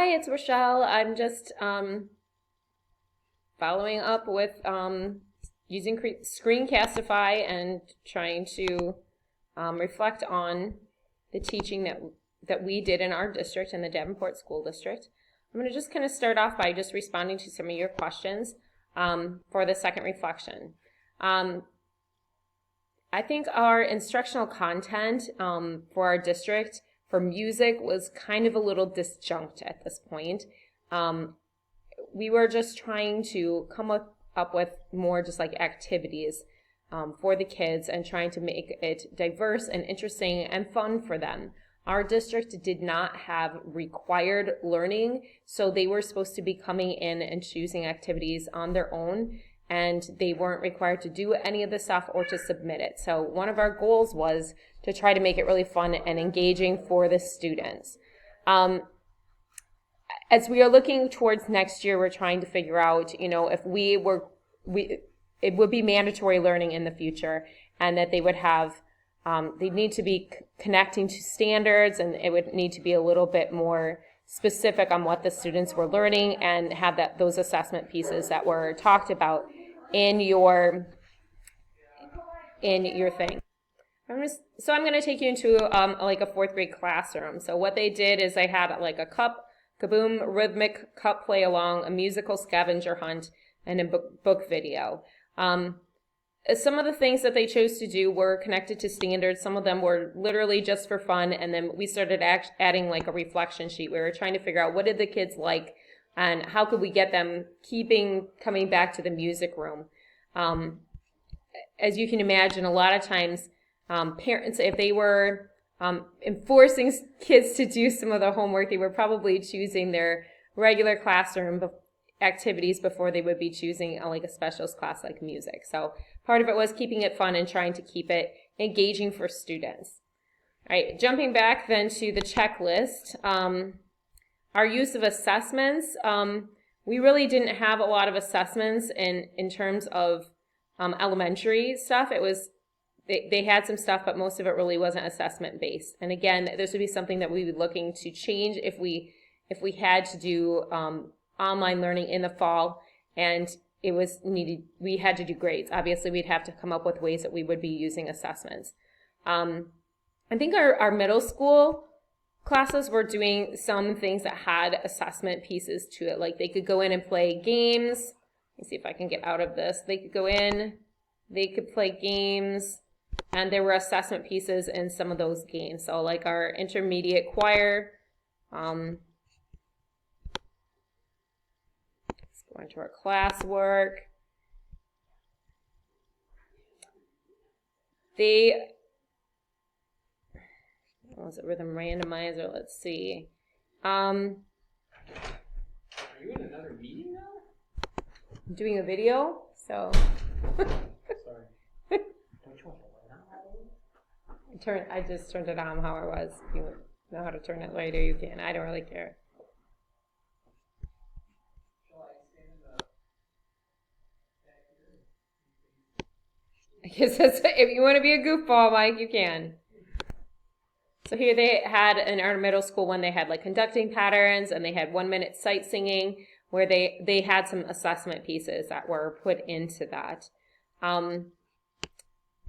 Hi, it's Rochelle. I'm just following up with using Screencastify and trying to reflect on the teaching that we did in our district, in the Davenport School District. I'm going to just kind of start off by just responding to some of your questions for the second reflection. I think our instructional content for our district for music was kind of a little disjunct at this point. We were just trying to come up with more just like activities for the kids and trying to make it diverse and interesting and fun for them. Our district did not have required learning, so they were supposed to be coming in and choosing activities on their own, and they weren't required to do any of the stuff or to submit it. So one of our goals was to try to make it really fun and engaging for the students. As we are looking towards next year, we're trying to figure out, if it would be mandatory learning in the future, and that they would have, they need to be connecting to standards, and it would need to be a little bit more specific on what the students were learning and have those assessment pieces that were talked about in your thing. So I'm going to take you into like a fourth grade classroom. So what they did is they had like a kaboom rhythmic cup play along, a musical scavenger hunt, and a book video. Some of the things that they chose to do were connected to standards. Some of them were literally just for fun, and then we started adding like a reflection sheet. We were trying to figure out what did the kids like and how could we get them coming back to the music room. As you can imagine, a lot of times parents, if they were enforcing kids to do some of the homework, they were probably choosing their regular classroom activities before they would be choosing like a specialist class like music. So part of it was keeping it fun and trying to keep it engaging for students. All right, jumping back then to the checklist, our use of assessments, we really didn't have a lot of assessments in terms of elementary stuff. It was they had some stuff, but most of it really wasn't assessment based. And again, this would be something that we would be looking to change if we had to do online learning in the fall, and we had to do grades. Obviously, we'd have to come up with ways that we would be using assessments. I think our middle school classes were doing some things that had assessment pieces to it. Like they could go in and play games. Let me see if I can get out of this. They could go in, they could play games, and there were assessment pieces in some of those games. So like our intermediate choir, let's go into our classwork. What was it, rhythm randomizer? Let's see. Are you in another meeting now? I'm doing a video, so. Sorry. Don't you want the light on? I just turned it on how it was. If you know how to turn it later, you can. I don't really care. I guess if you want to be a goofball, Mike, you can. So here they had in our middle school one, they had like conducting patterns, and they had 1 minute sight singing, where they had some assessment pieces that were put into that.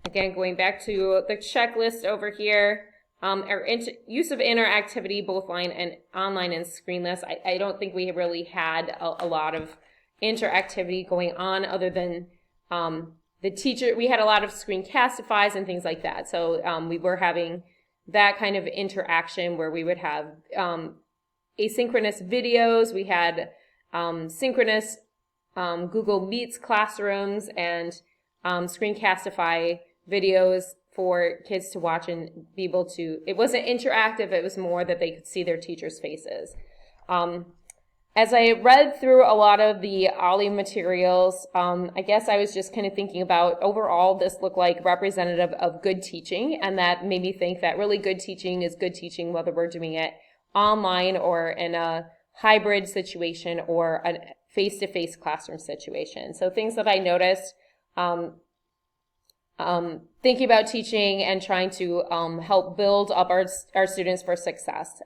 Again, going back to the checklist over here, our use of interactivity, both online and screenless. I don't think we really had a lot of interactivity going on other than the teacher. We had a lot of Screencastifies and things like that. So we were having that kind of interaction where we would have asynchronous videos. We had synchronous Google Meets classrooms and Screencastify videos for kids to watch and be able to, it wasn't interactive, it was more that they could see their teachers' faces. As I read through a lot of the OLLI materials, I guess I was just kind of thinking about overall this looked like representative of good teaching, and that made me think that really good teaching is good teaching whether we're doing it online or in a hybrid situation or a face-to-face classroom situation. So things that I noticed, thinking about teaching and trying to help build up our students for success.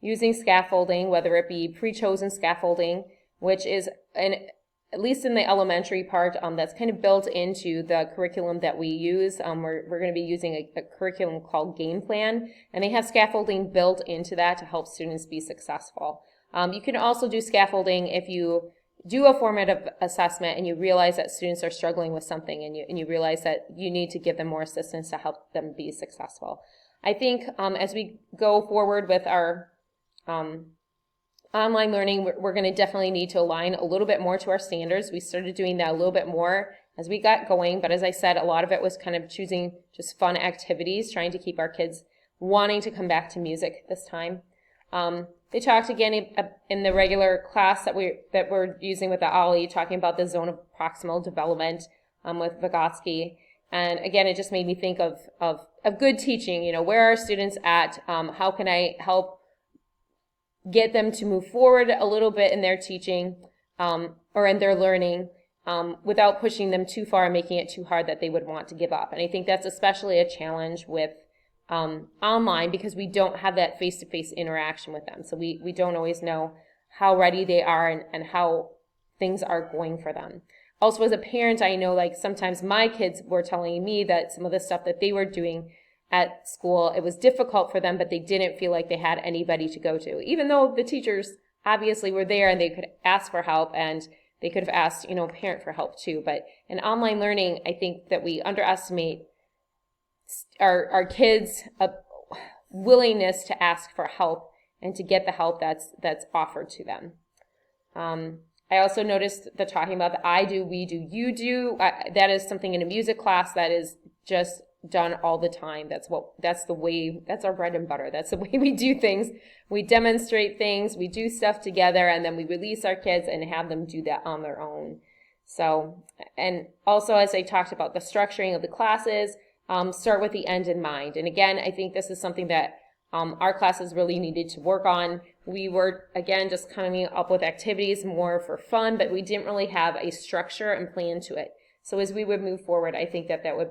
using scaffolding, whether it be pre-chosen scaffolding, which is at least in the elementary part, that's kind of built into the curriculum that we use. We're going to be using a curriculum called Game Plan, and they have scaffolding built into that to help students be successful. You can also do scaffolding if you do a formative assessment and you realize that students are struggling with something, and you realize that you need to give them more assistance to help them be successful. I think as we go forward with our online learning, we're going to definitely need to align a little bit more to our standards. We started doing that a little bit more as we got going, but as I said, a lot of it was kind of choosing just fun activities, trying to keep our kids wanting to come back to music this time. They talked again in the regular class that we're using with the OLLI, talking about the zone of proximal development with Vygotsky. And again, it just made me think of good teaching. Where are students at? How can I help get them to move forward a little bit in their teaching or in their learning without pushing them too far and making it too hard that they would want to give up. And I think that's especially a challenge with online, because we don't have that face-to-face interaction with them. So we don't always know how ready they are and how things are going for them. Also, as a parent, I know sometimes my kids were telling me that some of the stuff that they were doing at school, it was difficult for them, but they didn't feel like they had anybody to go to, even though the teachers obviously were there and they could ask for help, and they could have asked, a parent for help too. But in online learning, I think that we underestimate our kids' willingness to ask for help and to get the help that's offered to them. I also noticed the talking about the I do, we do, you do. That is something in a music class that is just done all the time. That's our bread and butter. That's the way we do things. We demonstrate things, we do stuff together, and then we release our kids and have them do that on their own. So, and also as I talked about the structuring of the classes, start with the end in mind. And again, I think this is something that our classes really needed to work on. We were, again, just coming up with activities more for fun, but we didn't really have a structure and plan to it. So as we would move forward, I think that would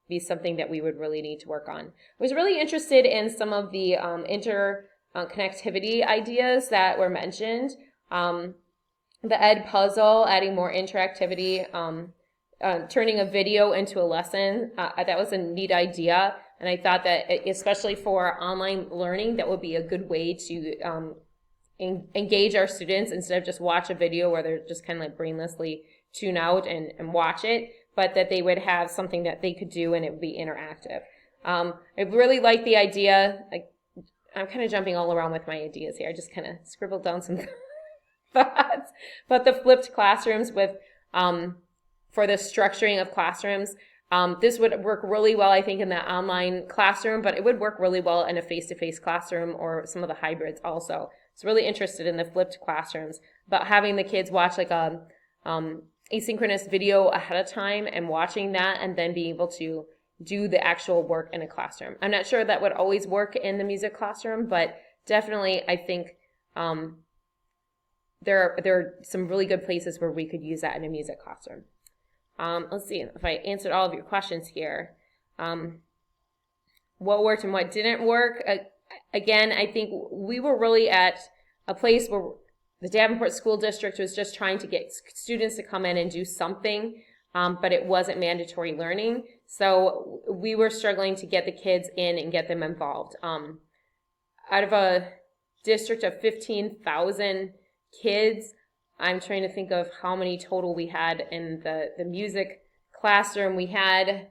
be something that we would really need to work on. I was really interested in some of the interconnectivity ideas that were mentioned. The Ed puzzle, adding more interactivity, turning a video into a lesson. That was a neat idea. And I thought that, especially for online learning, that would be a good way to engage our students instead of just watch a video where they're just kind of brainlessly tune out and watch it, but that they would have something that they could do and it would be interactive. I really like the idea. I'm kind of jumping all around with my ideas here. I just kind of scribbled down some thoughts. But the flipped classrooms for the structuring of classrooms, this would work really well, I think, in the online classroom, but it would work really well in a face-to-face classroom or some of the hybrids also. So really interested in the flipped classrooms, but having the kids watch a asynchronous video ahead of time and watching that and then being able to do the actual work in a classroom. I'm not sure that would always work in the music classroom, but definitely I think there are some really good places where we could use that in a music classroom. Let's see if I answered all of your questions here. What worked and what didn't work? Again, I think we were really at a place where the Davenport School District was just trying to get students to come in and do something, but it wasn't mandatory learning. So we were struggling to get the kids in and get them involved. Out of a district of 15,000 kids, I'm trying to think of how many total we had in the music classroom. We had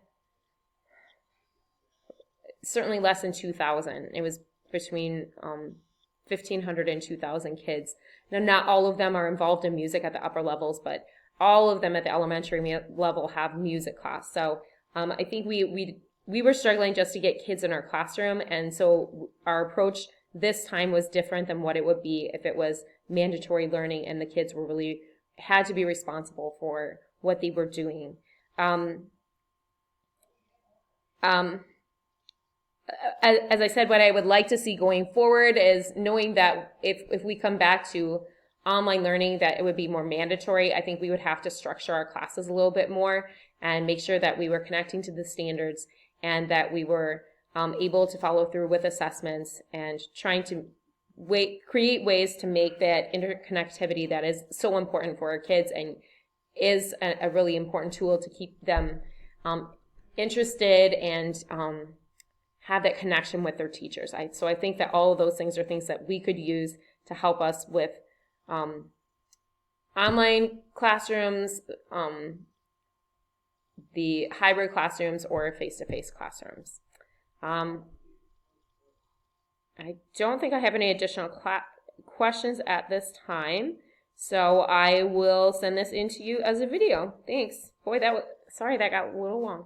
certainly less than 2,000. It was between 1,500 and 2,000 kids. Now, not all of them are involved in music at the upper levels, but all of them at the elementary level have music class. So I think we were struggling just to get kids in our classroom, and so our approach this time was different than what it would be if it was mandatory learning and the kids were really had to be responsible for what they were doing. As I said, what I would like to see going forward is knowing that if we come back to online learning, that it would be more mandatory. I think we would have to structure our classes a little bit more and make sure that we were connecting to the standards and that we were able to follow through with assessments and trying to create ways to make that interconnectivity that is so important for our kids and is a really important tool to keep them interested and have that connection with their teachers. So I think that all of those things are things that we could use to help us with online classrooms, the hybrid classrooms, or face-to-face classrooms. I don't think I have any additional questions at this time, so I will send this in to you as a video. Thanks. Boy, sorry that got a little long.